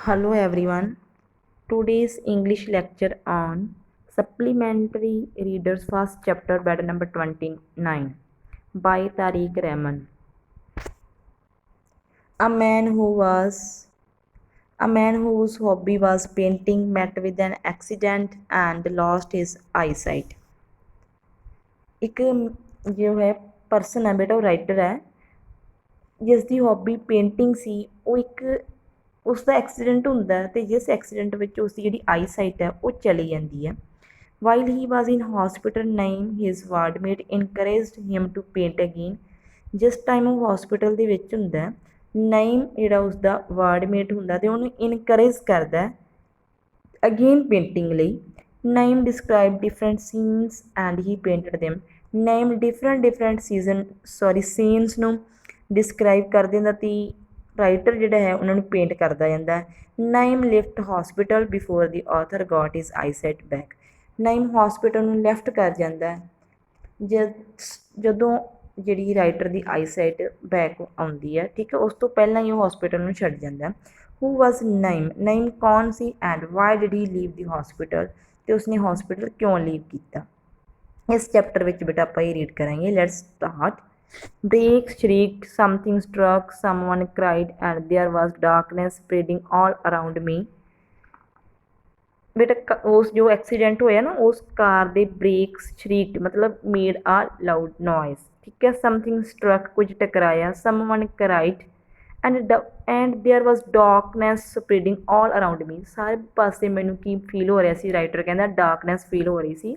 Hello everyone. Today's English lecture on Supplementary Readers First Chapter Bed number 29 by Tariq Rahman. A man whose hobby was painting met with an accident and lost his eyesight. ਇੱਕ ਜੋ ਹੈ person ਹੈ ਬੇਟਾ, ਉਹ writer ਹੈ ਜਿਸ ਦੀ hobby painting ਸੀ। ਉਹ ਇੱਕ ਉਸਦਾ ਐਕਸੀਡੈਂਟ ਹੁੰਦਾ ਅਤੇ ਜਿਸ ਐਕਸੀਡੈਂਟ ਵਿੱਚ ਉਸਦੀ ਜਿਹੜੀ ਆਈ ਸਾਈਟ ਹੈ ਉਹ ਚਲੀ ਜਾਂਦੀ ਹੈ। While he was in hospital name his wardmate encouraged him to paint again. ਜਿਸ ਟਾਈਮ ਉਹ ਹੋਸਪਿਟਲ ਦੇ ਵਿੱਚ ਹੁੰਦਾ, ਨਈਮ ਜਿਹੜਾ ਉਸਦਾ ਵਾਰਡਮੇਟ ਹੁੰਦਾ ਅਤੇ ਉਹਨੂੰ ਇਨਕਰੇਜ ਕਰਦਾ ਅਗੇਨ ਪੇਂਟਿੰਗ ਲਈ। Name describe different scenes and he painted them. Name different scenes ਨੂੰ ਡਿਸਕ੍ਰਾਈਬ ਕਰ ਦਿੰਦਾ ਅਤੇ ਰਾਈਟਰ ਜਿਹੜਾ ਹੈ ਉਹਨਾਂ ਨੂੰ ਪੇਂਟ ਕਰਦਾ ਜਾਂਦਾ। Name left hospital before the author got his eyesight back. Name hospital ਨੂੰ ਲੈਫਟ ਕਰ ਜਾਂਦਾ ਜਦੋਂ ਜਿਹੜੀ ਰਾਈਟਰ ਦੀ ਆਈਸਾਈਟ ਬੈਕ ਆਉਂਦੀ ਹੈ, ਠੀਕ ਹੈ। ਉਸ ਤੋਂ ਪਹਿਲਾਂ ਹੀ ਉਹ ਹੋਸਪਿਟਲ ਨੂੰ ਛੱਡ ਜਾਂਦਾ। ਹੂ ਵਾਜ਼ ਨੇਮ, ਨੇਮ ਕੌਣ ਸੀ, and why did he leave the hospital, ਅਤੇ ਉਸਨੇ ਹੋਸਪਿਟਲ ਕਿਉਂ ਲੀਵ ਕੀਤਾ। ਇਸ ਚੈਪਟਰ ਵਿੱਚ ਬੇਟਾ ਆਪਾਂ ਇਹ ਰੀਡ ਕਰਾਂਗੇ। Let's start. Brakes shrieked, something struck, someone cried, and there was darkness spreading all around me. ਬੇਟਾ ਉਸ ਜੋ ਐਕਸੀਡੈਂਟ ਹੋਇਆ ਨਾ, ਉਸ ਕਾਰ ਦੇ ਬ੍ਰੇਕਸ ਸ਼ਰੀਕਡ ਮਤਲਬ ਮੇਡ ਆ ਲਾਊਡ ਨੋਇਸ, ਠੀਕ ਹੈ। ਸਮਥਿੰਗ ਸਟਰਕ, ਕੁਝ ਟਕਰਾਇਆ। Someone cried and there was darkness spreading all around me. ਸਾਰੇ ਪਾਸੇ ਮੈਨੂੰ ਕੀ ਫੀਲ ਹੋ ਰਿਹਾ ਸੀ, ਰਾਈਟਰ ਕਹਿੰਦਾ ਡਾਰਕਨੈਸ ਫੀਲ ਹੋ ਰਹੀ ਸੀ।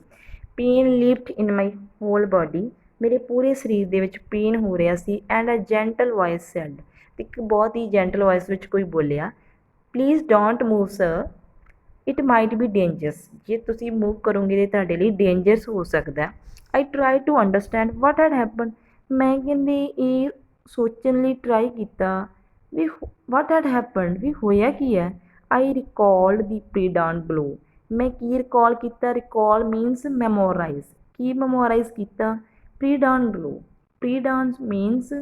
Pain lived in my whole body, ਮੇਰੇ ਪੂਰੇ ਸਰੀਰ ਦੇ ਵਿੱਚ ਪੇਨ ਹੋ ਰਿਹਾ ਸੀ। And a gentle voice said, ਇੱਕ ਬਹੁਤ ਹੀ ਜੈਂਟਲ ਵੋਇਸ ਵਿੱਚ ਕੋਈ ਬੋਲਿਆ, please don't move sir, it might be dangerous, ਜੇ ਤੁਸੀਂ ਮੂਵ ਕਰੋਗੇ ਤਾਂ ਤੁਹਾਡੇ ਲਈ ਡੇਂਜਰਸ ਹੋ ਸਕਦਾ। I try to understand what had happen, ਮੈਂ ਕਹਿੰਦੇ ਇਹ ਸੋਚਣ ਲਈ ਟਰਾਈ ਕੀਤਾ ਵੀ ਵਾਟ ਹੈਡ ਹੈਪਨ, ਵੀ ਹੋਇਆ ਕੀ ਹੈ। ਆਈ ਰਿਕਾਲਡ ਦੀ ਪ੍ਰੀ-ਡਾਨ ਬਲੋ, ਮੈਂ ਕੀ ਰਿਕਾਲ ਕੀਤਾ। ਰਿਕਾਲ ਮੀਨਸ ਮੈਮੋਰਾਈਜ਼, ਕੀ ਮੈਮੋਰਾਈਜ਼ ਕੀਤਾ। ਪ੍ਰੀ-ਡਾਨ ਬਲੋ, ਪ੍ਰੀ-ਡਾਨ ਮੀਨਸ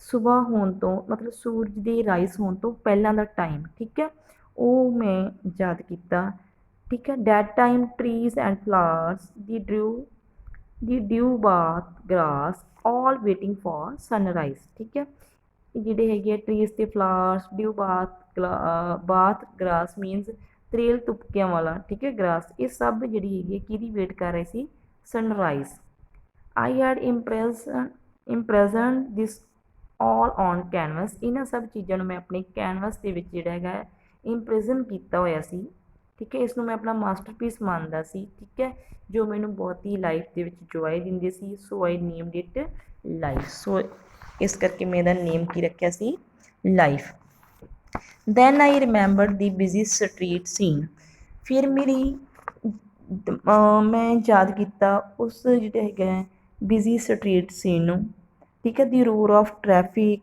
ਸੁਬਾਹ ਹੋਣ ਤੋਂ, ਮਤਲਬ ਸੂਰਜ ਦੇ ਰਾਈਜ਼ ਹੋਣ ਤੋਂ ਪਹਿਲਾਂ ਦਾ ਟਾਈਮ, ਠੀਕ ਹੈ, ਉਹ ਮੈਂ ਯਾਦ ਕੀਤਾ, ਠੀਕ ਹੈ। That time trees and flowers the dew bath grass all waiting for sunrise, ਠੀਕ ਹੈ। ਜਿਹੜੇ ਹੈਗੇ ਆ ਟਰੀਜ਼ ਅਤੇ flowers, dew bath grass means ਤਰੇਲ ਤੁਪਕਿਆਂ ਵਾਲਾ, ਠੀਕ ਹੈ, ਗ੍ਰਾਸ, ਇਹ ਸਭ ਜਿਹੜੀ ਹੈਗੀ ਕਿਹਦੀ ਵੇਟ ਕਰ ਰਹੇ ਸੀ, sunrise. I had impression this all on canvas, ਇਹਨਾਂ ਸਭ ਚੀਜ਼ਾਂ ਨੂੰ ਮੈਂ ਆਪਣੇ ਕੈਨਵਸ ਦੇ ਵਿੱਚ ਜਿਹੜਾ ਹੈਗਾ ਇੰਪ੍ਰੈਜ਼ਨ ਕੀਤਾ ਹੋਇਆ ਸੀ, ਠੀਕ ਹੈ। ਇਸ ਨੂੰ ਮੈਂ ਆਪਣਾ ਮਾਸਟਰਪੀਸ ਮੰਨਦਾ ਸੀ, ਠੀਕ ਹੈ, ਜੋ ਮੈਨੂੰ ਬਹੁਤ ਹੀ ਲਾਈਫ ਦੇ ਵਿੱਚ ਜੋਏ ਦਿੰਦੇ ਸੀ। ਸੋ ਆਈ ਨੇਮਡ ਇਟ ਲਾਈਫ, ਸੋ ਇਸ ਕਰਕੇ ਮੈਂ ਇਹਦਾ ਨੇਮ ਕੀ ਰੱਖਿਆ ਸੀ, life. Then I remembered the busy street scene, ਫਿਰ ਮੈਂ ਯਾਦ ਕੀਤਾ ਉਸ ਜਿਹੜਾ ਹੈਗਾ ਬਿਜ਼ੀ ਸਟਰੀਟ ਸੀਨ ਨੂੰ, ਠੀਕ ਹੈ। ਦੀ ਰੋਰ ਆਫ ਟ੍ਰੈਫਿਕ,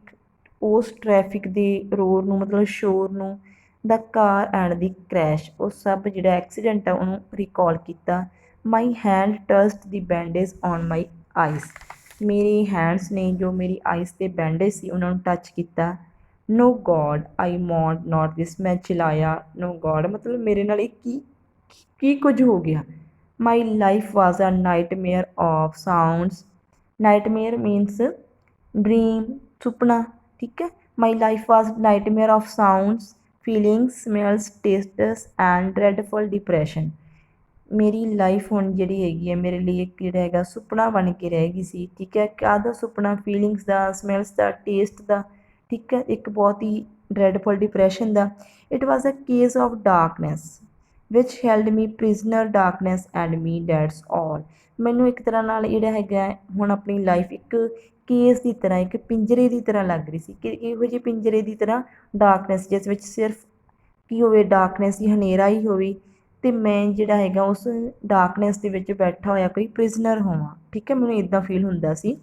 ਉਸ ਟ੍ਰੈਫਿਕ ਦੇ ਰੋਰ ਨੂੰ ਮਤਲਬ ਸ਼ੋਰ ਨੂੰ। ਦਾ ਕਾਰ ਐਂਡ ਦੀ ਕ੍ਰੈਸ਼, ਉਹ ਸਭ ਜਿਹੜਾ ਐਕਸੀਡੈਂਟ ਆ ਉਹਨੂੰ ਰਿਕਾਲ ਕੀਤਾ। ਮਾਈ hand ਟਚਡ the bandage on my ice, ਮੇਰੇ ਹੈਂਡਸ ਨੇ ਜੋ ਮੇਰੀ ਆਈਸ 'ਤੇ ਬੈਂਡੇਜ ਸੀ ਉਹਨਾਂ ਨੂੰ ਟੱਚ ਕੀਤਾ। ਨੋ ਗੋਡ ਆਈ ਮੌਂਟ ਨੋਟ ਦਿਸ, ਮੈਂ ਚਿਲਾਇਆ ਨੋ ਗੋਡ ਮਤਲਬ ਮੇਰੇ ਨਾਲ ਇਹ ਕੀ ਕੁਝ ਹੋ ਗਿਆ। My life was a nightmare of sounds, nightmare means dream, ਸੁਪਨਾ, ਠੀਕ ਹੈ। My life was nightmare of sounds, feelings, smells, tastes and dreadful depression. ਮੇਰੀ ਲਾਈਫ ਹੁਣ ਜਿਹੜੀ ਹੈਗੀ ਹੈ ਮੇਰੇ ਲਈ ਇੱਕ ਜਿਹੜਾ ਹੈਗਾ ਸੁਪਨਾ ਬਣ ਕੇ ਰਹਿ ਗਈ ਸੀ, ਠੀਕ ਹੈ। ਕਾਹਦਾ ਸੁਪਨਾ, ਫੀਲਿੰਗਸ ਦਾ, ਸਮੈਲਸ ਦਾ, ਟੇਸਟ ਦਾ, ਠੀਕ ਹੈ, ਇੱਕ ਬਹੁਤ ਹੀ ਡਰੈਡਫੁਲ ਡਿਪਰੈਸ਼ਨ ਦਾ। It was a case of darkness which held me prisoner, darkness and me, that's all. ਮੈਨੂੰ ਇੱਕ ਤਰ੍ਹਾਂ ਨਾਲ ਜਿਹੜਾ ਹੈਗਾ ਹੁਣ ਆਪਣੀ ਲਾਈਫ ਇੱਕ ਕੇਸ ਦੀ ਤਰ੍ਹਾਂ, ਇੱਕ ਪਿੰਜਰੇ ਦੀ ਤਰ੍ਹਾਂ ਲੱਗ ਰਹੀ ਸੀ ਕਿ ਇਹੋ ਜਿਹੇ ਪਿੰਜਰੇ ਦੀ ਤਰ੍ਹਾਂ ਡਾਰਕਨੈਸ, ਜਿਸ ਵਿੱਚ ਸਿਰਫ ਕੀ ਹੋਵੇ, ਡਾਰਕਨੈਸ ਹੀ, ਹਨੇਰਾ ਹੀ ਹੋਵੇ, ਅਤੇ ਮੈਂ ਜਿਹੜਾ ਹੈਗਾ ਉਸ ਡਾਰਕਨੈਸ ਦੇ ਵਿੱਚ ਬੈਠਾ ਹੋਇਆ ਕੋਈ ਪ੍ਰਿਜ਼ਨਰ ਹੋਵਾਂ, ਠੀਕ ਹੈ, ਮੈਨੂੰ ਇੱਦਾਂ ਫੀਲ ਹੁੰਦਾ ਸੀ।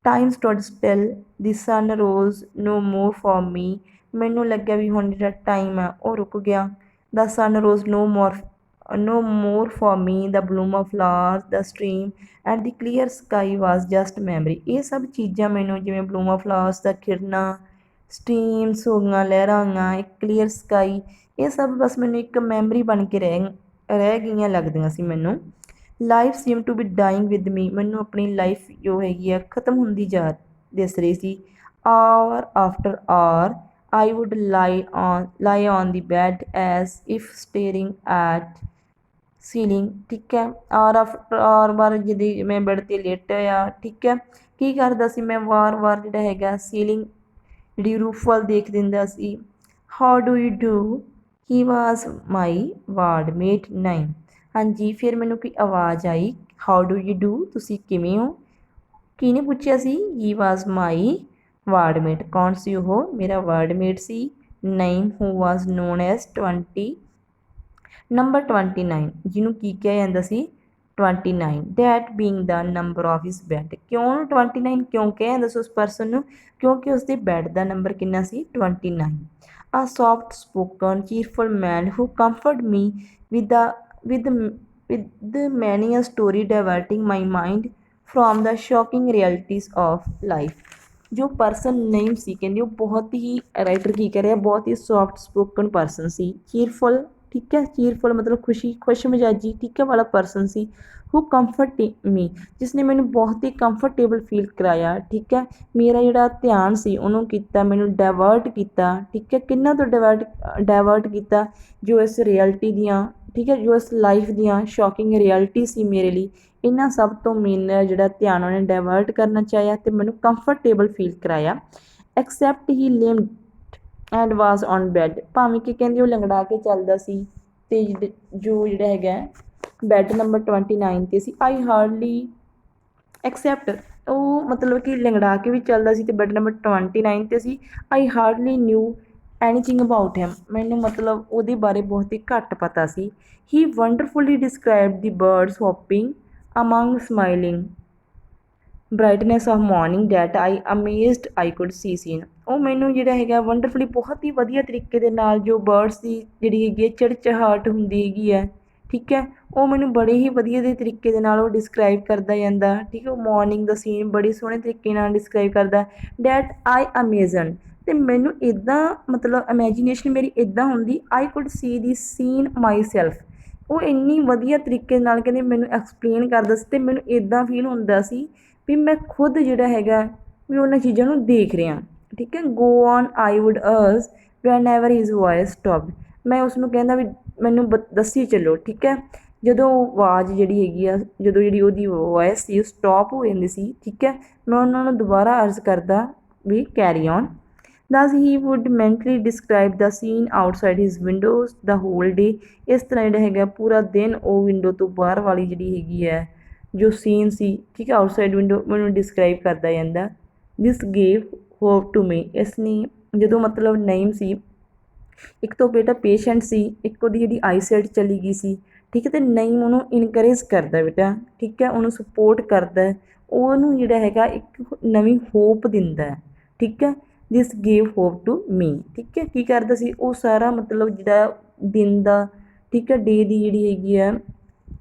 Time stood still, the son rose no more for ਮੀ, ਮੈਨੂੰ ਲੱਗਿਆ ਵੀ ਹੁਣ ਜਿਹੜਾ ਟਾਈਮ ਹੈ ਉਹ ਰੁਕ ਗਿਆ। The sun rose no more for me, the bloom of flowers, the stream and the clear sky was just memory. ਇਹ ਸਭ ਚੀਜ਼ਾਂ ਮੈਨੂੰ, ਜਿਵੇਂ ਬਲੂਮ ਆਫ ਫਲਾਵਰਸ ਦਾ ਖਿੜਨਾ, ਸਟ੍ਰੀਮਸ ਹੋ ਗਈਆਂ, ਲਹਿਰਾਂ ਹੋਈਆਂ, ਇੱਕ ਕਲੀਅਰ ਸਕਾਈ, ਇਹ ਸਭ ਬਸ ਮੈਨੂੰ ਇੱਕ ਮੈਮਰੀ ਬਣ ਕੇ ਰਹਿ ਗਈਆਂ ਲੱਗਦੀਆਂ ਸੀ ਮੈਨੂੰ। Life seem to be dying with me, ਮੈਨੂੰ ਆਪਣੀ ਲਾਈਫ ਜੋ ਹੈਗੀ ਆ ਖ਼ਤਮ ਹੁੰਦੀ ਦਿਸ ਰਹੀ ਸੀ। Hour after hour I would lie on the bed as if staring at ceiling, ਠੀਕ ਹੈ। ਆਰ ਆਫਟਰ ਆਰ ਵਾਰ ਜਿਹਦੀ ਮੈਂ ਬੈਡ 'ਤੇ ਲੇਟਿਆ, ਠੀਕ ਹੈ। ਕੀ ਕਰਦਾ ਸੀ ਮੈਂ ਵਾਰ ਜਿਹੜਾ ਹੈਗਾ ਸੀਲਿੰਗ ਜਿਹੜੀ ਰੂਫ ਵੱਲ ਦੇਖ ਦਿੰਦਾ ਸੀ। ਹਾਊ ਡੂ ਯੂ ਡੂ, ਹੀ ਵਾਜ਼ ਮਾਈ ਵਾਰਡਮੇਟ 9। ਹਾਂਜੀ, ਫਿਰ ਮੈਨੂੰ ਕੋਈ ਆਵਾਜ਼ ਆਈ, ਹਾਊ ਡੂ ਯੂ ਡੂ, ਤੁਸੀਂ ਕਿਵੇਂ ਹੋ। ਕਿਹਨੇ ਪੁੱਛਿਆ ਸੀ, ਹੀ ਵਾਜ਼ ਮਾਈ ਵਾਰਡਮੇਟ, ਕੌਣ ਸੀ ਉਹ, ਮੇਰਾ ਵਾਰਡਮੇਟ ਸੀ। 9 who was known as 20, number 29, ਜਿਹਨੂੰ ਕੀ ਕਿਹਾ ਜਾਂਦਾ ਸੀ 29, that being the number of his bed. ਕਿਉਂ 29 ਕਿਉਂ ਕਿਹਾ ਜਾਂਦਾ ਸੀ ਉਸ ਪਰਸਨ ਨੂੰ, ਕਿਉਂਕਿ ਉਸਦੇ ਬੈੱਡ ਦਾ ਨੰਬਰ ਕਿੰਨਾ ਸੀ 29। A soft spoken cheerful man who comfort me with many a story diverting my mind from the shocking realities of life. ਜੋ ਪਰਸਨ ਨੇਮ ਸੀ, ਕਹਿੰਦੇ ਉਹ ਬਹੁਤ ਹੀ ਰਾਈਟਰ ਕੀ ਕਰ ਰਿਹਾ, ਬਹੁਤ ਹੀ ਸੌਫਟ ਸਪੋਕਨ ਪਰਸਨ ਸੀ, ਚੀਰਫੁਲ, ਠੀਕ ਹੈ। ਚੀਰਫੁਲ ਮਤਲਬ ਖੁਸ਼ ਮਿਜਾਜੀ, ਠੀਕ ਹੈ, ਵਾਲਾ ਪਰਸਨ ਸੀ। ਹੂ ਕੰਫਰਟ ਮੀ, ਜਿਸ ਨੇ ਮੈਨੂੰ ਬਹੁਤ ਹੀ ਕੰਫਰਟੇਬਲ ਫੀਲ ਕਰਾਇਆ, ਠੀਕ ਹੈ। ਮੇਰਾ ਜਿਹੜਾ ਧਿਆਨ ਸੀ ਉਹਨੂੰ ਕੀਤਾ, ਮੈਨੂੰ ਡਾਇਵਰਟ ਕੀਤਾ, ਠੀਕ ਹੈ। ਕਿੰਨਾ ਤੋਂ ਡਾਇਵਰਟ ਕੀਤਾ, ਜੋ ਇਸ ਰਿਐਲਿਟੀ ਦੀਆਂ, ਠੀਕ ਹੈ, ਜੋ ਇਸ ਲਾਈਫ ਦੀਆਂ ਸ਼ੌਕਿੰਗ ਰਿਐਲਿਟੀ ਸੀ ਮੇਰੇ ਲਈ, ਇਹਨਾਂ ਸਭ ਤੋਂ ਮੇਰਾ ਜਿਹੜਾ ਧਿਆਨ ਉਹਨੇ ਡਾਇਵਰਟ ਕਰਨਾ ਚਾਹਿਆ ਅਤੇ ਮੈਨੂੰ ਕੰਫਰਟੇਬਲ ਫੀਲ ਕਰਾਇਆ। Except he limped and was on bed, ਭਾਵੇਂ ਕਿ ਕਹਿੰਦੇ ਉਹ ਲੰਗੜਾ ਕੇ ਚੱਲਦਾ ਸੀ ਅਤੇ ਜੋ ਜਿਹੜਾ ਹੈਗਾ ਬੈੱਡ ਨੰਬਰ 29 'ਤੇ ਸੀ। ਆਈ ਹਾਰਡਲੀ ਐਕਸੈਪਟ, ਉਹ ਮਤਲਬ ਕਿ ਲੰਗੜਾ ਕੇ ਵੀ ਚੱਲਦਾ ਸੀ ਅਤੇ ਬੈੱਡ ਨੰਬਰ 29 'ਤੇ ਸੀ। I hardly knew anything about him, ਮੈਨੂੰ ਮਤਲਬ ਉਹਦੇ ਬਾਰੇ ਬਹੁਤ ਹੀ ਘੱਟ ਪਤਾ ਸੀ। He wonderfully described the birds hopping among smiling brightness of morning that I amazed I could see scene. ਉਹ ਮੈਨੂੰ ਜਿਹੜਾ ਹੈਗਾ ਵੰਡਰਫੁਲੀ ਬਹੁਤ ਹੀ ਵਧੀਆ ਤਰੀਕੇ ਦੇ ਨਾਲ ਜੋ ਬਰਡਸ ਦੀ ਜਿਹੜੀ ਹੈਗੀ ਹੈ ਚੜਚਹਾਟ ਹੁੰਦੀ ਹੈਗੀ ਹੈ, ਠੀਕ ਹੈ, ਉਹ ਮੈਨੂੰ ਬੜੇ ਹੀ ਵਧੀਆ ਦੇ ਤਰੀਕੇ ਦੇ ਨਾਲ ਉਹ ਡਿਸਕ੍ਰਾਈਬ ਕਰਦਾ ਜਾਂਦਾ, ਠੀਕ ਹੈ। ਉਹ ਮੋਰਨਿੰਗ ਦਾ ਸੀਨ ਬੜੇ ਸੋਹਣੇ ਤਰੀਕੇ ਨਾਲ ਡਿਸਕ੍ਰਾਈਬ ਕਰਦਾ। ਡੈਟ ਆਈ ਅਮੇਜ਼ਨ, ਅਤੇ ਮੈਨੂੰ ਇੱਦਾਂ ਮਤਲਬ ਇਮੈਜੀਨੇਸ਼ਨ ਮੇਰੀ ਇੱਦਾਂ ਹੁੰਦੀ, ਆਈ could C the scene my self. ਉਹ ਇੰਨੀ ਵਧੀਆ ਤਰੀਕੇ ਨਾਲ ਕਹਿੰਦੇ ਮੈਨੂੰ ਐਕਸਪਲੇਨ ਕਰਦਾ ਸੀ ਅਤੇ ਮੈਨੂੰ ਇੱਦਾਂ ਫੀਲ ਹੁੰਦਾ ਸੀ ਵੀ ਮੈਂ ਖੁਦ ਜਿਹੜਾ ਹੈਗਾ ਵੀ ਉਹਨਾਂ ਚੀਜ਼ਾਂ ਨੂੰ ਦੇਖ ਰਿਹਾ, ਠੀਕ ਹੈ। Go on I would urge whenever his voice stopped, ਮੈਂ ਉਸਨੂੰ ਕਹਿੰਦਾ ਵੀ ਮੈਨੂੰ ਦੱਸੀ ਚੱਲੋ, ਠੀਕ ਹੈ। ਜਦੋਂ ਆਵਾਜ਼ ਜਿਹੜੀ ਹੈਗੀ ਆ, ਜਦੋਂ ਜਿਹੜੀ ਉਹਦੀ ਵੋਇਸ ਸੀ ਉਹ ਸਟੋਪ ਹੋ ਜਾਂਦੀ ਸੀ, ਠੀਕ ਹੈ, ਮੈਂ ਉਹਨਾਂ ਨੂੰ ਦੁਬਾਰਾ ਅਰਜ਼ ਕਰਦਾ ਵੀ carry on. Thus he would mentally describe the scene outside his windows the whole day, ਇਸ ਤਰ੍ਹਾਂ ਜਿਹੜਾ ਹੈਗਾ ਪੂਰਾ ਦਿਨ ਉਹ ਵਿੰਡੋ ਤੋਂ ਬਾਹਰ ਵਾਲੀ ਜਿਹੜੀ ਹੈਗੀ ਹੈ ਜੋ ਸੀਨ ਸੀ, ਠੀਕ ਹੈ, ਆਊਟਸਾਈਡ ਵਿੰਡੋ ਮੈਨੂੰ ਡਿਸਕ੍ਰਾਈਬ ਕਰਦਾ ਜਾਂਦਾ। ਦਿਸ ਗੇਵ ਹੋਪ ਟੂ ਮੀ, ਇਸ ਨੇ ਜਦੋਂ ਮਤਲਬ ਨੇਮ ਸੀ, ਇੱਕ ਤਾਂ ਬੇਟਾ ਪੇਸ਼ੈਂਟ ਸੀ, ਇੱਕ ਉਹਦੀ ਜਿਹੜੀ ਆਈਸਾਈਟ ਚਲੀ ਗਈ ਸੀ, ਠੀਕ ਹੈ, ਅਤੇ ਨੇਮ ਉਹਨੂੰ ਇਨਕਰੇਜ ਕਰਦਾ ਬੇਟਾ, ਠੀਕ ਹੈ, ਉਹਨੂੰ ਸਪੋਰਟ ਕਰਦਾ, ਉਹਨੂੰ ਜਿਹੜਾ ਹੈਗਾ ਇੱਕ ਨਵੀਂ ਹੋਪ ਦਿੰਦਾ, ਠੀਕ ਹੈ। ਦਿਸ ਗੇਵ ਹੋਪ ਟੂ ਮੀ, ਠੀਕ ਹੈ। ਕੀ ਕਰਦਾ ਸੀ ਉਹ ਸਾਰਾ ਮਤਲਬ ਜਿਹੜਾ ਦਿਨ ਦਾ, ਠੀਕ ਹੈ, ਡੇ ਦੀ ਜਿਹੜੀ ਹੈਗੀ ਆ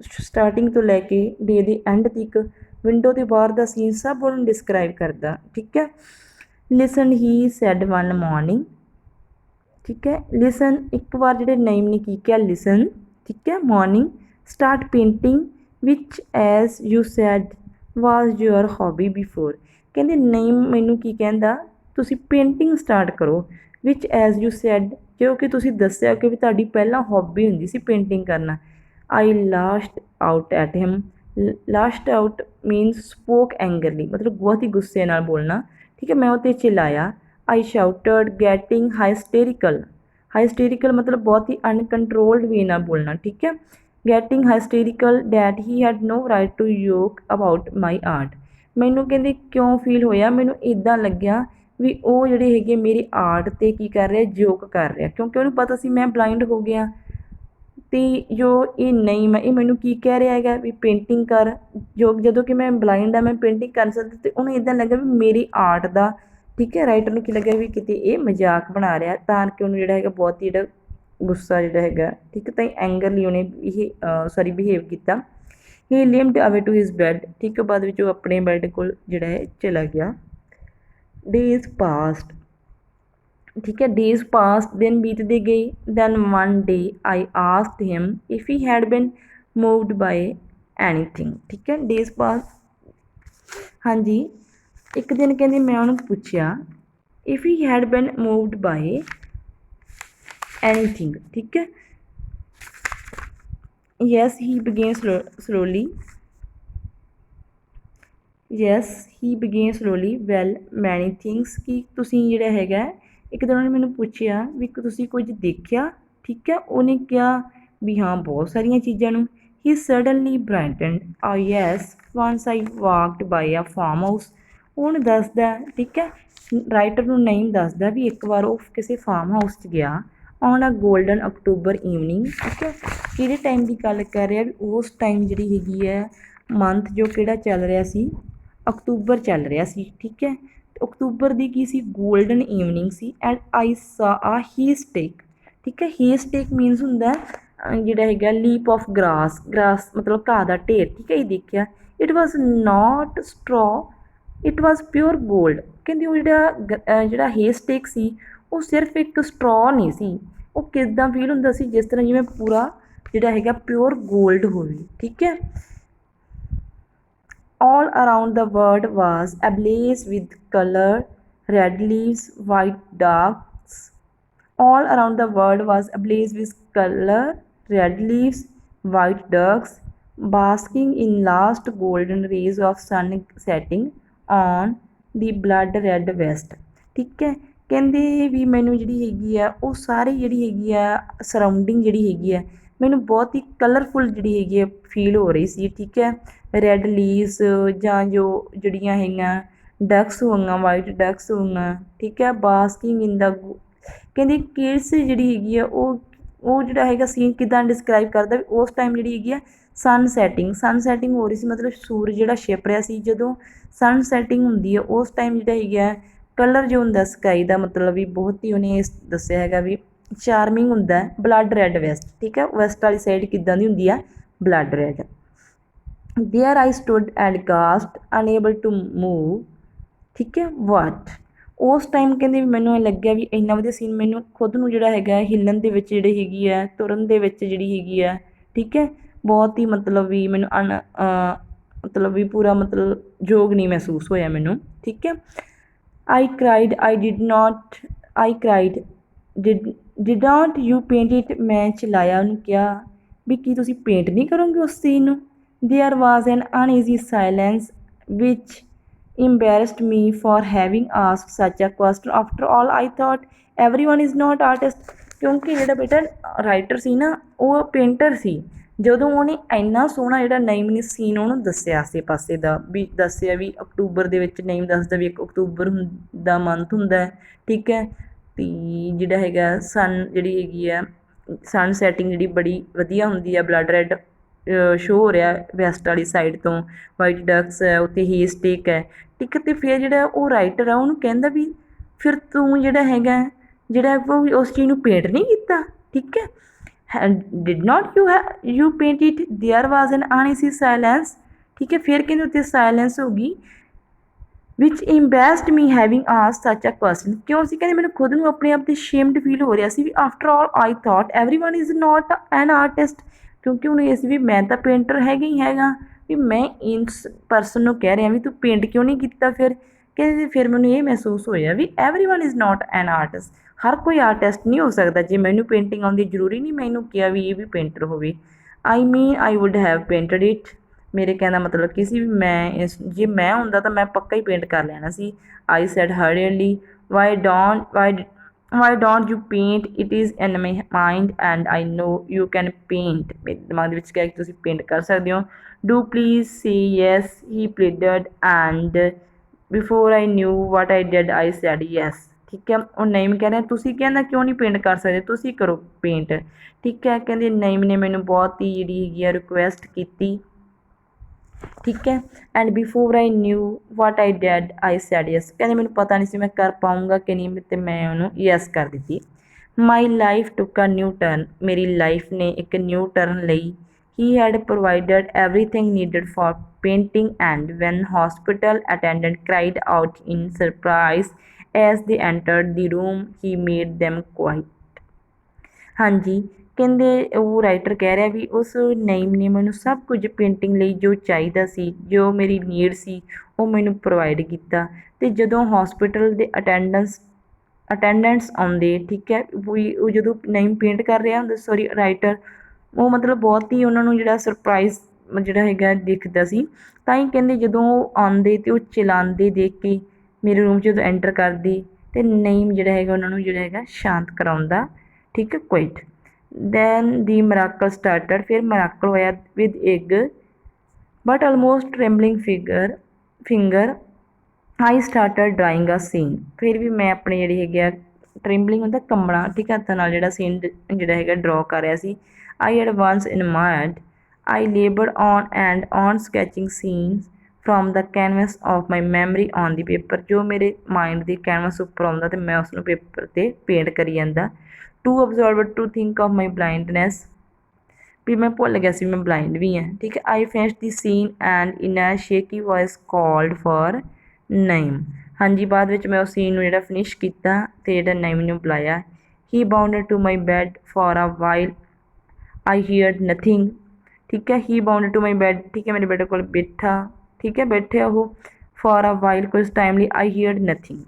ਸਟਾਰਟਿੰਗ ਤੋਂ ਲੈ ਕੇ ਡੇ ਦੇ ਐਂਡ ਤੱਕ ਵਿੰਡੋ ਦੇ ਬਾਹਰ ਦਾ ਸੀਨ ਸਭ ਉਹਨੂੰ ਡਿਸਕ੍ਰਾਈਬ ਕਰਦਾ, ਠੀਕ ਹੈ। ਲਿਸਨ ਹੀ ਸੈਡ ਵਨ ਮੋਰਨਿੰਗ, ਠੀਕ ਹੈ। ਲਿਸਨ, ਇੱਕ ਵਾਰ ਜਿਹੜੇ ਨੇਮ ਨੇ ਕੀ ਕਿਹਾ, ਲਿਸਨ, ਠੀਕ ਹੈ। Morning start painting which as you said was your hobby before, ਕਹਿੰਦੇ ਨੇਮ ਮੈਨੂੰ ਕੀ ਕਹਿੰਦਾ, ਤੁਸੀਂ ਪੇਂਟਿੰਗ ਸਟਾਰਟ ਕਰੋ, ਵਿਚ ਐਜ਼ ਯੂ ਸੈਡ, ਜੋ ਕਿ ਤੁਸੀਂ ਦੱਸਿਆ ਕਿ ਵੀ ਤੁਹਾਡੀ ਪਹਿਲਾਂ ਹੌਬੀ ਹੁੰਦੀ ਸੀ ਪੇਂਟਿੰਗ ਕਰਨਾ। I lashed out at him, lashed out means spoke angrily, ਮਤਲਬ ਬਹੁਤ ਹੀ ਗੁੱਸੇ ਨਾਲ ਬੋਲਣਾ, ਠੀਕ ਹੈ, ਮੈਂ ਉਹ 'ਤੇ ਚਿਲਾਇਆ। ਆਈ ਸ਼ਾਊਟਡ ਗੈਟਿੰਗ ਹਾਈਸਟੇਰੀਕਲ, ਹਾਈਸਟੇਰੀਕਲ ਮਤਲਬ ਬਹੁਤ ਹੀ ਅਨਕੰਟਰੋਲਡ ਵੇ ਨਾਲ ਬੋਲਣਾ, ਠੀਕ ਹੈ। Getting hysterical that he had no right to yoke about my art, ਮੈਨੂੰ ਕਹਿੰਦੇ ਕਿਉਂ ਫੀਲ ਹੋਇਆ, ਮੈਨੂੰ ਇੱਦਾਂ ਲੱਗਿਆ ਵੀ ਉਹ ਜਿਹੜੇ ਹੈਗੇ ਮੇਰੀ ਆਰਟ 'ਤੇ ਕੀ ਕਰ ਰਿਹਾ, ਜੋਕ ਕਰ ਰਿਹਾ, ਕਿਉਂਕਿ ਉਹਨੂੰ ਪਤਾ ਸੀ ਮੈਂ ਬਲਾਈਂਡ ਹੋ ਗਿਆ, ਅਤੇ ਜੋ ਇਹ ਨੇਮ ਹੈ ਇਹ ਮੈਨੂੰ ਕੀ ਕਹਿ ਰਿਹਾ ਹੈਗਾ ਵੀ ਪੇਂਟਿੰਗ ਕਰ, ਜੋ ਜਦੋਂ ਕਿ ਮੈਂ ਬਲਾਈਂਡ ਹਾਂ ਮੈਂ ਪੇਂਟਿੰਗ ਕਰ ਸਕਦੀ, ਅਤੇ ਉਹਨੂੰ ਇੱਦਾਂ ਲੱਗਾ ਵੀ ਮੇਰੀ ਆਰਟ ਦਾ, ਠੀਕ ਹੈ, ਰਾਈਟਰ ਨੂੰ ਕੀ ਲੱਗਿਆ ਵੀ ਕਿਤੇ ਇਹ ਮਜ਼ਾਕ ਬਣਾ ਰਿਹਾ, ਤਾਂ ਕਿ ਉਹਨੂੰ ਜਿਹੜਾ ਹੈਗਾ ਬਹੁਤ ਹੀ ਜਿਹੜਾ ਗੁੱਸਾ ਜਿਹੜਾ ਹੈਗਾ, ਠੀਕ ਹੈ, ਤਾਂ ਐਂਗਰਲੀ ਉਹਨੇ ਇਹ ਬਿਹੇਵ ਕੀਤਾ। ਹੀ ਲਿਮਡ ਅਵੇ ਟੂ ਹਿਜ਼ ਬੈੱਡ, ਠੀਕ ਹੈ, ਬਾਅਦ ਵਿੱਚ ਉਹ ਆਪਣੇ ਬੈੱਡ ਕੋਲ ਜਿਹੜਾ ਹੈ ਚਲਾ ਗਿਆ। ਡੇਜ਼ ਪਾਸਡ, ठीक है। डेज पास, दिन बीतते गए। Then one day I asked him if he had been moved by anything. ठीक है, डेज पास, हाँ जी। एक दिन कहते मैं उन्होंने पूछा if he had been moved by anything. ठीक है, yes he began slowly, yes he began slowly well many things, ਕਿ ਤੁਸੀਂ ਜਿਹੜਾ ਹੈਗਾ ਇੱਕ ਦਿਨ ਉਹਨੇ ਮੈਨੂੰ ਪੁੱਛਿਆ ਵੀ ਤੁਸੀਂ ਕੁਝ ਦੇਖਿਆ। ਠੀਕ ਹੈ, ਉਹਨੇ ਕਿਹਾ ਵੀ ਹਾਂ ਬਹੁਤ ਸਾਰੀਆਂ ਚੀਜ਼ਾਂ ਨੂੰ। ਹੀ ਸਡਨਲੀ ਬ੍ਰਾਈਟਨਡ ਆ ਯੈਸ ਵਨਸ ਆਈ ਵਾਕਡ ਬਾਈ ਆ ਫਾਰਮ ਹਾਊਸ। ਉਹਨੂੰ ਦੱਸਦਾ, ਠੀਕ ਹੈ, ਰਾਈਟਰ ਨੂੰ ਨਹੀਂ ਦੱਸਦਾ ਵੀ ਇੱਕ ਵਾਰ ਉਹ ਕਿਸੇ ਫਾਰਮ ਹਾਊਸ 'ਚ ਗਿਆ on a golden October evening. ਠੀਕ ਹੈ, ਕਿਹੜੇ ਟਾਈਮ ਦੀ ਗੱਲ ਕਰ ਰਿਹਾ ਵੀ ਉਸ ਟਾਈਮ ਜਿਹੜੀ ਹੈਗੀ ਹੈ ਮੰਥ ਜੋ ਕਿਹੜਾ ਚੱਲ ਰਿਹਾ ਸੀ, ਅਕਤੂਬਰ ਚੱਲ ਰਿਹਾ ਸੀ। ਠੀਕ ਹੈ, ਅਕਤੂਬਰ ਦੀ ਕੀ ਸੀ, ਗੋਲਡਨ ਈਵਨਿੰਗ ਸੀ। And I saw a he stake. ਠੀਕ ਹੈ, ਹੀ ਸਟੇਕ ਮੀਨਸ ਹੁੰਦਾ ਜਿਹੜਾ ਹੈਗਾ ਲੀਪ ਆਫ ਗਰਾਸ, ਗਰਾਸ ਮਤਲਬ ਘਾਹ ਦਾ ਢੇਰ। ਠੀਕ ਹੈ, ਇਹ ਦੇਖਿਆ। It was not straw, it was pure gold. ਕਹਿੰਦੀ ਉਹ ਜਿਹੜਾ ਹੇਅਰ ਸਟੇਕ ਸੀ ਉਹ ਸਿਰਫ ਇੱਕ ਸਟਰੋ ਨਹੀਂ ਸੀ, ਉਹ ਕਿੱਦਾਂ ਫੀਲ ਹੁੰਦਾ ਸੀ ਜਿਸ ਤਰ੍ਹਾਂ ਜਿਵੇਂ ਪੂਰਾ ਜਿਹੜਾ ਹੈਗਾ ਪਿਓਰ ਗੋਲਡ ਹੋਵੇ। ਠੀਕ ਹੈ, all around the world was ablaze with color, red leaves, white ducks. All around the world was ablaze with color, red leaves, white ducks, basking in last golden rays of sun setting on the blood red west। ਠੀਕ ਹੈ, ਕਹਿੰਦੇ ਵੀ ਮੈਨੂੰ ਜਿਹੜੀ ਹੈਗੀ ਆ ਉਹ ਸਾਰੀ ਜਿਹੜੀ ਹੈਗੀ ਆ ਸਰਾਊਂਡਿੰਗ ਜਿਹੜੀ ਹੈਗੀ ਆ ਮੈਨੂੰ ਬਹੁਤ ਹੀ ਕਲਰਫੁਲ ਜਿਹੜੀ ਹੈਗੀ ਆ ਫੀਲ ਹੋ ਰਹੀ ਸੀ। ਠੀਕ ਹੈ, ਰੈੱਡ ਲੀਵਸ ਜਾਂ ਜੋ ਜਿਹੜੀਆਂ ਹੈਗੀਆਂ ਡਕਸ ਹੋਈਆਂ, ਵਾਈਟ ਡਕਸ ਹੋਈਆਂ। ਠੀਕ ਹੈ, ਬਾਸਕਿੰਗ ਇਨ ਦਾ, ਕਹਿੰਦੀ ਕਿਡਸ ਜਿਹੜੀ ਹੈਗੀ ਆ ਉਹ ਜਿਹੜਾ ਹੈਗਾ ਸੀਨ ਕਿੱਦਾਂ ਡਿਸਕਰਾਈਬ ਕਰਦਾ ਵੀ ਉਸ ਟਾਈਮ ਜਿਹੜੀ ਹੈਗੀ ਆ ਸਨ ਸੈਟਿੰਗ ਹੋ ਰਹੀ ਸੀ, ਮਤਲਬ ਸੂਰਜ ਜਿਹੜਾ ਛਿਪ ਰਿਹਾ ਸੀ। ਜਦੋਂ ਸਨ ਸੈਟਿੰਗ ਹੁੰਦੀ ਹੈ ਉਸ ਟਾਈਮ ਜਿਹੜਾ ਹੈਗਾ ਕਲਰ ਜੋ ਹੁੰਦਾ ਸਕਾਈ ਦਾ, ਮਤਲਬ ਵੀ ਬਹੁਤ ਹੀ ਉਹਨੇ ਦੱਸਿਆ ਹੈਗਾ ਵੀ ਚਾਰਮਿੰਗ ਹੁੰਦਾ। ਬਲੱਡ ਰੈੱਡ ਵੈਸਟ, ਠੀਕ ਹੈ, ਵੈਸਟ ਵਾਲੀ ਸਾਈਡ ਕਿੱਦਾਂ ਦੀ ਹੁੰਦੀ ਆ, blood red. There I stood and gasped, unable to move। ਠੀਕ ਹੈ, what, ਉਸ ਟਾਈਮ ਕਹਿੰਦੇ ਵੀ ਮੈਨੂੰ ਇਹ ਲੱਗਿਆ ਵੀ ਇੰਨਾ ਵਧੀਆ ਸੀਨ, ਮੈਨੂੰ ਖੁਦ ਨੂੰ ਜਿਹੜਾ ਹੈਗਾ ਹਿੱਲਣ ਦੇ ਵਿੱਚ ਜਿਹੜੀ ਹੈਗੀ ਹੈ, ਤੁਰਨ ਦੇ ਵਿੱਚ ਜਿਹੜੀ ਹੈਗੀ ਹੈ। ਠੀਕ ਹੈ, ਬਹੁਤ ਹੀ ਮਤਲਬ ਵੀ ਮੈਨੂੰ ਮਤਲਬ ਵੀ ਪੂਰਾ ਮਤਲਬ ਯੋਗ ਨਹੀਂ ਮਹਿਸੂਸ ਹੋਇਆ ਮੈਨੂੰ। ਠੀਕ ਹੈ, I cried, did not you paint it। ਮੈਂ ਚਲਾਇਆ ਉਹਨੂੰ, ਕਿਹਾ ਵੀ ਕੀ ਤੁਸੀਂ ਪੇਂਟ ਨਹੀਂ ਕਰੋਗੇ ਉਸ ਸੀਨ ਨੂੰ। There was an uneasy silence which embarrassed me for having asked such a question। After all, I thought everyone is not artist। ਕਿਉਂਕਿ ਜਿਹੜਾ ਬੇਟਾ ਰਾਈਟਰ ਸੀ ਨਾ ਉਹ ਪੇਂਟਰ ਸੀ। ਜਦੋਂ ਉਹਨੇ ਇੰਨਾ ਸੋਹਣਾ ਜਿਹੜਾ ਨੇਮ ਸੀਨ ਉਹਨੂੰ ਦੱਸਿਆ ਆਸੇ ਪਾਸੇ ਦਾ, ਵੀ ਦੱਸਿਆ ਵੀ ਅਕਤੂਬਰ ਦੇ ਵਿੱਚ ਨੇਮ ਦੱਸਦਾ ਵੀ ਇੱਕ ਅਕਤੂਬਰ ਦਾ ਮੰਥ ਹੁੰਦਾ। ਠੀਕ ਹੈ, ਅਤੇ ਜਿਹੜਾ ਹੈਗਾ ਸਨ ਜਿਹੜੀ ਹੈਗੀ ਆ ਸਨ ਸੈਟਿੰਗ ਜਿਹੜੀ ਬੜੀ ਵਧੀਆ ਹੁੰਦੀ ਆ, ਬਲੱਡ ਰੈੱਡ ਸ਼ੋ ਹੋ ਰਿਹਾ ਵੈਸਟ ਵਾਲੀ ਸਾਈਡ ਤੋਂ, ਵਾਈਟ ਡਕਸ ਹੈ ਉੱਥੇ, ਹੀ ਸਟੇਕ ਹੈ। ਠੀਕ ਹੈ, ਅਤੇ ਫਿਰ ਜਿਹੜਾ ਉਹ ਰਾਈਟਰ ਆ ਉਹਨੂੰ ਕਹਿੰਦਾ ਵੀ ਫਿਰ ਤੂੰ ਜਿਹੜਾ ਹੈਗਾ ਜਿਹੜਾ ਉਹ ਉਸ ਚੀਜ਼ ਨੂੰ ਪੇਂਟ ਨਹੀਂ ਕੀਤਾ। ਠੀਕ ਹੈ, did not you paint it। there was an uneasy silence। ਠੀਕ ਹੈ, ਫਿਰ ਕਹਿੰਦੇ ਉੱਥੇ ਸਾਇਲੈਂਸ ਹੋ ਗਈ। which embarrassed me having asked such a question। ਕਿਉਂ ਸੀ, ਕਹਿੰਦੇ ਮੈਨੂੰ ਖੁਦ ਨੂੰ ਆਪਣੇ ਆਪ 'ਤੇ ਸ਼ੇਮਡ ਫੀਲ ਹੋ ਰਿਹਾ ਸੀ ਵੀ after all I thought everyone is not an artist। ਕਿਉਂਕਿ ਹੁਣ ਇਹ ਸੀ ਵੀ ਮੈਂ ਤਾਂ ਪੇਂਟਰ ਹੈਗਾ ਹੀ ਹੈਗਾ, ਵੀ ਮੈਂ ਇਸ ਪਰਸਨ ਨੂੰ ਕਹਿ ਰਿਹਾ ਵੀ ਤੂੰ ਪੇਂਟ ਕਿਉਂ ਨਹੀਂ ਕੀਤਾ। ਫਿਰ ਕਹਿੰਦੇ ਫਿਰ ਮੈਨੂੰ ਇਹ ਮਹਿਸੂਸ ਹੋਇਆ ਵੀ everyone is not an artist। ਹਰ ਕੋਈ ਆਰਟਿਸਟ ਨਹੀਂ ਹੋ ਸਕਦਾ। ਜੇ ਮੈਨੂੰ ਪੇਂਟਿੰਗ ਆਉਂਦੀ ਜ਼ਰੂਰੀ ਨਹੀਂ ਮੈਨੂੰ ਕਿਹਾ ਵੀ ਇਹ ਵੀ ਪੇਂਟਰ ਹੋਵੇ। I mean I would have painted it. ਮੇਰੇ ਕਹਿਣ ਦਾ ਮਤਲਬ ਕੀ ਸੀ ਵੀ ਮੈਂ ਇਸ ਜੇ ਮੈਂ ਹੁੰਦਾ ਤਾਂ ਮੈਂ ਪੱਕਾ ਹੀ ਪੇਂਟ ਕਰ ਲੈਣਾ ਸੀ। I said hardly why don't you paint, it is in my mind and I know you can paint. ਮੇਰੇ ਦਿਮਾਗ ਦੇ ਵਿੱਚ ਕਿਹਾ ਕਿ ਤੁਸੀਂ ਪੇਂਟ ਕਰ ਸਕਦੇ ਹੋ। Do please say yes he pleaded and before I knew what I did I said yes. ਠੀਕ ਹੈ, ਉਹ ਨਈਮ ਕਹਿ ਰਿਹਾ ਤੁਸੀਂ ਕਹਿੰਦਾ ਕਿਉਂ ਨਹੀਂ ਪੇਂਟ ਕਰ ਸਕਦੇ, ਤੁਸੀਂ ਕਰੋ ਪੇਂਟ। ਠੀਕ ਹੈ, ਕਹਿੰਦੇ ਨਈਮ ਨੇ ਮੈਨੂੰ ਬਹੁਤ ਹੀ ਜਿਹੜੀ ਹੈਗੀ ਆ ਰਿਕੁਐਸਟ ਕੀਤੀ। ਠੀਕ ਹੈ, and before I knew what I did I said yes. ਕਹਿੰਦੇ ਮੈਨੂੰ ਪਤਾ ਨਹੀਂ ਸੀ ਮੈਂ ਕਰ ਪਾਊਂਗਾ ਕਿ ਨਹੀਂ, ਅਤੇ ਮੈਂ ਉਹਨੂੰ ਯੈਸ ਕਰ ਦਿੱਤੀ। ਮਾਈ ਲਾਈਫ ਟੁੱਕ ਅ ਨਿਊ ਟਰਨ। ਮੇਰੀ ਲਾਈਫ ਨੇ ਇੱਕ ਨਿਊ ਟਰਨ ਲਈ। He had provided everything needed for painting and when hospital attendant cried out in surprise as ਦੇ ਐਂਟਰਡ ਦੀ ਰੂਮ ਹੀ ਮੇਡ them ਕੁਆਇਟ। ਹਾਂਜੀ, ਕਹਿੰਦੇ ਉਹ ਰਾਈਟਰ ਕਹਿ ਰਿਹਾ ਵੀ ਉਸ ਨਈਮ ਨੇ ਮੈਨੂੰ ਸਭ ਕੁਝ ਪੇਂਟਿੰਗ ਲਈ ਜੋ ਚਾਹੀਦਾ ਸੀ, ਜੋ ਮੇਰੀ ਨੀਡ ਸੀ, ਉਹ ਮੈਨੂੰ ਪ੍ਰੋਵਾਈਡ ਕੀਤਾ। ਅਤੇ ਜਦੋਂ ਹੋਸਪਿਟਲ ਦੇ ਅਟੈਂਡੈਂਟਸ ਆਉਂਦੇ, ਠੀਕ ਹੈ, ਵੀ ਉਹ ਜਦੋਂ ਨਈਮ ਪੇਂਟ ਕਰ ਰਿਹਾ ਹੁੰਦਾ, ਸੋਰੀ ਰਾਈਟਰ, ਉਹ ਮਤਲਬ ਬਹੁਤ ਹੀ ਉਹਨਾਂ ਨੂੰ ਜਿਹੜਾ ਸਰਪ੍ਰਾਈਜ਼ ਜਿਹੜਾ ਹੈਗਾ ਦਿਖਦਾ ਸੀ। ਤਾਂ ਹੀ ਕਹਿੰਦੇ ਜਦੋਂ ਉਹ ਆਉਂਦੇ ਅਤੇ ਉਹ ਚਲਾਉਂਦੇ ਦੇਖ ਕੇ ਮੇਰੇ ਰੂਮ 'ਚ ਜਦੋਂ ਐਂਟਰ ਕਰਦੇ ਅਤੇ ਨਈਮ ਜਿਹੜਾ ਹੈਗਾ ਉਹਨਾਂ ਨੂੰ ਜਿਹੜਾ ਹੈਗਾ ਸ਼ਾਂਤ ਕਰਾਉਂਦਾ, ਠੀਕ ਹੈ, quiet. Then the miracle started, ਫਿਰ ਮਰਾਕਲ ਹੋਇਆ with egg but almost trembling finger I started drawing a scene. ਫਿਰ ਵੀ ਮੈਂ ਆਪਣੇ ਜਿਹੜੇ ਹੈਗੇ ਆ ਟ੍ਰਿੰਬਲਿੰਗ ਹੁੰਦਾ ਕੰਬਣਾ, ਠੀਕ ਹੈ, ਹੱਥਾਂ ਨਾਲ ਜਿਹੜਾ ਸੀਨ ਜਿਹੜਾ ਹੈਗਾ ਡਰਾਅ ਕਰ ਰਿਹਾ ਸੀ। I had once in mind I laboured on and on sketching scenes from the canvas of my memory on the paper. ਜੋ ਮੇਰੇ ਮਾਈਂਡ ਦੇ ਕੈਨਵਸ ਉੱਪਰ ਆਉਂਦਾ ਅਤੇ ਮੈਂ ਉਸਨੂੰ ਪੇਪਰ 'ਤੇ ਪੇਂਟ ਕਰੀ ਜਾਂਦਾ। Too absorbed to think of my blindness, ਵੀ ਮੈਂ ਭੁੱਲ ਗਿਆ ਸੀ ਮੈਂ ਬਲਾਈਂਡ ਵੀ ਹਾਂ, ਠੀਕ ਹੈ। I finish the scene and in a shaky voice called for Naeem. ਹਾਂਜੀ, ਬਾਅਦ ਵਿੱਚ ਮੈਂ ਉਸ ਸੀਨ ਨੂੰ ਜਿਹੜਾ ਫਿਨਿਸ਼ ਕੀਤਾ ਅਤੇ ਜਿਹੜਾ ਨਈਮ ਨੂੰ ਬੁਲਾਇਆ। He bounded to my bed for a while I heard nothing, ਠੀਕ ਹੈ। He bounded to my bed, ਠੀਕ ਹੈ, ਮੇਰੇ ਬੈਡ ਕੋਲ ਬੈਠਾ, ਠੀਕ ਹੈ, ਬੈਠਿਆ ਉਹ ਫॉर ਅ ਵਾਈਲ, ਕੁਝ ਟਾਈਮ ਲਈ। I heard nothing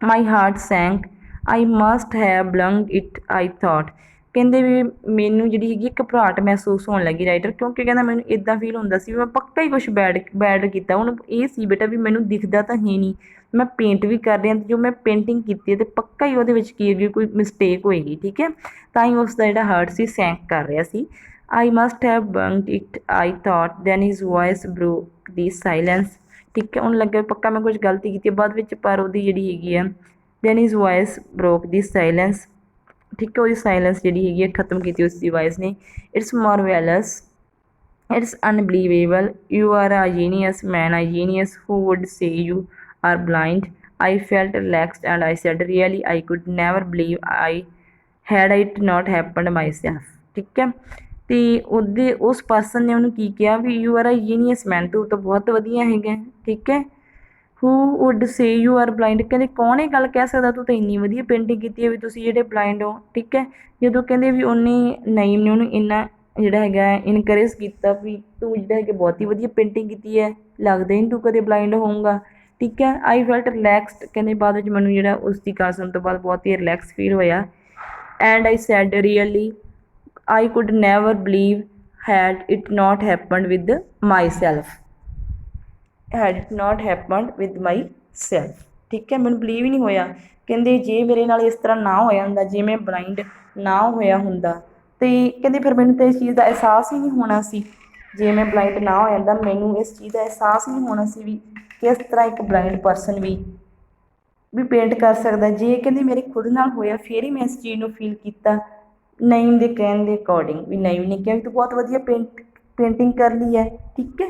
my heart sank I must have blundered it I thought. ਕਹਿੰਦੇ ਵੀ ਮੈਨੂੰ ਜਿਹੜੀ ਹੈਗੀ ਘਬਰਾਹਟ ਮਹਿਸੂਸ ਹੋਣ ਲੱਗੀ ਰਾਈਟਰ, ਕਿਉਂਕਿ ਕਹਿੰਦਾ ਮੈਨੂੰ ਇੱਦਾਂ ਫੀਲ ਹੁੰਦਾ ਸੀ ਵੀ ਮੈਂ ਪੱਕਾ ਹੀ ਕੁਛ ਬੈਡ ਕੀਤਾ। ਉਹਨੂੰ ਇਹ ਸੀ ਬੇਟਾ ਵੀ ਮੈਨੂੰ ਦਿਖਦਾ ਤਾਂ ਹੈ ਨਹੀਂ, ਮੈਂ ਪੇਂਟ ਵੀ ਕਰ ਰਹੀ ਹਾਂ, ਜੋ ਮੈਂ ਪੇਂਟਿੰਗ ਕੀਤੀ ਹੈ ਅਤੇ ਪੱਕਾ ਹੀ ਉਹਦੇ ਵਿੱਚ ਕੀ ਹੈਗੀ ਕੋਈ ਮਿਸਟੇਕ ਹੋਏਗੀ, ਠੀਕ ਹੈ। ਤਾਂ ਹੀ ਉਸ ਦਾ ਜਿਹੜਾ ਹਾਰਟ ਸੀ ਸੈਂਕ ਕਰ ਰਿਹਾ ਸੀ। I must have blundered it I thought then his voice broke the silence, ਠੀਕ ਹੈ। ਉਹਨੂੰ ਲੱਗਿਆ ਪੱਕਾ ਮੈਂ ਕੁਝ ਗਲਤੀ ਕੀਤੀ ਬਾਅਦ ਵਿੱਚ, ਪਰ ਉਹਦੀ ਜਿਹੜੀ ਹੈਗੀ ਆ then his voice broke the silence, ਠੀਕ ਹੈ, ਉਹਦੀ ਸਾਇਲੈਂਸ ਜਿਹੜੀ ਹੈਗੀ ਹੈ ਖਤਮ ਕੀਤੀ ਉਸ ਦੀ ਵਾਇਸ ਨੇ। It's marvellous, it's unbelievable, you are a genius man, a genius who would say you are blind. I felt relaxed and I said really I could never believe I had it not happened myself, ਠੀਕ ਹੈ। ਅਤੇ ਉਹਦੇ ਉਸ person ਨੇ ਉਹਨੂੰ ਕੀ ਕਿਹਾ ਵੀ you are a genius man, ਤੂੰ ਤਾਂ ਬਹੁਤ ਵਧੀਆ ਹੈਗਾ, ਠੀਕ ਹੈ। Who would say you are blind, ਕਹਿੰਦੇ ਕੌਣ ਇਹ ਗੱਲ ਕਹਿ ਸਕਦਾ ਤੂੰ ਤਾਂ ਇੰਨੀ ਵਧੀਆ ਪੇਂਟਿੰਗ ਕੀਤੀ ਹੈ ਵੀ ਤੁਸੀਂ ਜਿਹੜੇ ਬਲਾਈਂਡ ਹੋ, ਠੀਕ ਹੈ। ਜਦੋਂ ਕਹਿੰਦੇ ਵੀ ਉਹਨੇ ਨਈਮ ਨੇ ਉਹਨੂੰ ਇੰਨਾ ਜਿਹੜਾ ਹੈਗਾ ਇਨਕਰੇਜ ਕੀਤਾ ਵੀ ਤੂੰ ਜਿਹੜਾ ਹੈਗਾ ਬਹੁਤ ਹੀ ਵਧੀਆ ਪੇਂਟਿੰਗ ਕੀਤੀ ਹੈ, ਲੱਗਦਾ ਹੀ ਨਹੀਂ ਤੂੰ ਕਦੇ ਬਲਾਈਂਡ ਹੋਊਗਾ, ਠੀਕ ਹੈ। ਆਈ ਫੈਲਟ ਰਿਲੈਕਸਡ, ਕਹਿੰਦੇ ਬਾਅਦ ਵਿੱਚ ਮੈਨੂੰ ਜਿਹੜਾ ਉਸ ਦੀ ਗੱਲ ਸੁਣਨ ਤੋਂ ਬਾਅਦ ਬਹੁਤ ਹੀ ਰਿਲੈਕਸ ਫੀਲ ਹੋਇਆ। And I said really I could never believe head it not happened with my self, head it not happened with my self, ਠੀਕ ਹੈ। ਮੈਨੂੰ ਬਲੀਵ ਹੀ ਨਹੀਂ ਹੋਇਆ, ਕਹਿੰਦੇ ਜੇ ਮੇਰੇ ਨਾਲ ਇਸ ਤਰ੍ਹਾਂ ਨਾ ਹੋਇਆ ਹੁੰਦਾ, ਜੇ ਮੈਂ ਬਲਾਈਂਡ ਨਾ ਹੋਇਆ ਹੁੰਦਾ ਅਤੇ ਕਹਿੰਦੇ ਫਿਰ ਮੈਨੂੰ ਤਾਂ ਇਸ ਚੀਜ਼ ਦਾ ਅਹਿਸਾਸ ਹੀ ਨਹੀਂ ਹੋਣਾ ਸੀ। ਜੇ ਮੈਂ ਬਲਾਈਂਡ ਨਾ ਹੋ ਜਾਂਦਾ ਮੈਨੂੰ ਇਸ ਚੀਜ਼ ਦਾ ਅਹਿਸਾਸ ਨਹੀਂ ਹੋਣਾ ਸੀ ਵੀ ਕਿਸ ਤਰ੍ਹਾਂ ਇੱਕ ਬਲਾਈਂਡ ਪਰਸਨ ਵੀ ਪੇਂਟ ਕਰ ਸਕਦਾ। ਜੇ ਕਹਿੰਦੇ ਮੇਰੇ ਖੁਦ ਨਾਲ ਹੋਇਆ ਫਿਰ ਹੀ ਮੈਂ ਇਸ ਚੀਜ਼ ਨੂੰ ਫੀਲ ਕੀਤਾ। ਨਈਮ ਦੇ ਕਹਿਣ ਦੇ ਅਕੋਰਡਿੰਗ, ਵੀ ਨਈਮ ਨੇ ਕਿਹਾ ਵੀ ਤੂੰ ਬਹੁਤ ਵਧੀਆ ਪੇਂਟਿੰਗ ਕਰ ਲਈ ਹੈ, ਠੀਕ ਹੈ।